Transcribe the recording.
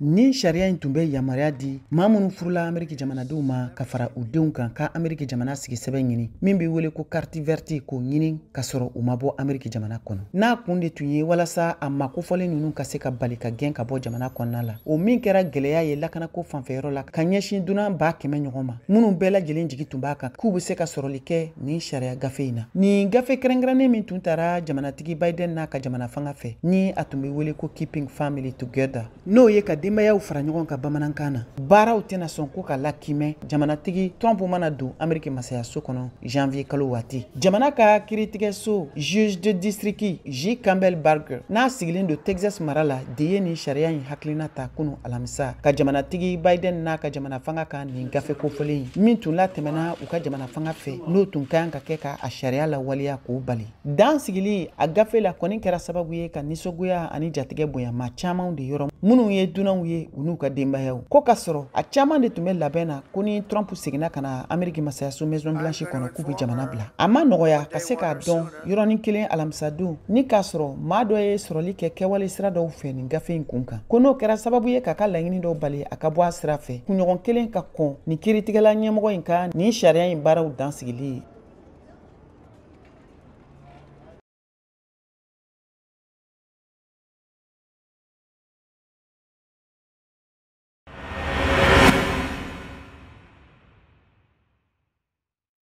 Ni sariya in tun bɛ yamaruya di maa minnu furula Ameriki jamanadenw ma ka fara u denw kan ka Ameriki jamana sigi sɛbɛn ɲini min bɛ wele ko carte verte k'o ɲini ka sɔrɔ u ma bɔ Ameriki jamana kɔnɔ. N'a kun de tun ye walasa a makofɔlen ninnu ka se ka bali ka gɛn ka bɔ jamana kɔnɔna la. O min kɛra gɛlɛya ye lakanako fanfɛyɔrɔ la ka ɲɛsin dunan 100,000 ɲɔgɔn ma. Minnu bɛɛ lajɛlen jigi tun b'a kan k'u bɛ se ka sɔrɔli kɛ nin sariya gafe in na. Nin gafe kɛrɛnkɛrɛnnen min tun taara jamanatigi Biden n'a ka jamana fanga fɛ ni a tun bɛ wele ko Keeping Family Together. N'o ye ka denbayaw fara ɲɔgɔn ka bamanankan na. Baaraw tɛna sɔn ko ka lakimɛ jamanatigi Trump mana don Ameriki masayaso kɔnɔ janvier kalo waati. Jamana ka kiiritigɛso juge de district J. Campbell Barger n'a sigilen don Texas mara la de ye nin sariya in hakilina ta kunu alamisa ka jamanatigi Biden n'a ka jamana fanga kan nin gafe kofɔlen min tun latɛmɛna u ka jamana fanga fɛ n'o tun ka kan ka kɛ ka a sariya lawaleya k'o bali. Dan sigili a gafe la kɔni kɛra sababu ye ka nisɔngoya ani jatigɛ bonya maa camanw de yɔrɔ minnu ye dunanw ye u n'u ka denbayaw. Ko ka sɔrɔ a caman de tun bɛ labɛn na ko ni Trump seginna ka na Ameriki masayaso Maison Blanche kɔnɔ k'u bɛ jamana bila. A ma nɔgɔya ka se k'a dɔn yɔrɔnin kelen alamisadenw ni k'a sɔrɔ maa dɔ ye sɔrɔli kɛ kɛwale sira dɔw fɛ nin gafe in kun kan. Ko n'o kɛra sababu ye k'a ka laɲini dɔw bali a ka bɔ a sira fɛ. Kunɲɔgɔn kelen ka kɔn nin kiiritigɛla ɲɛmɔgɔ in ka nin sariya in baaraw dan sigili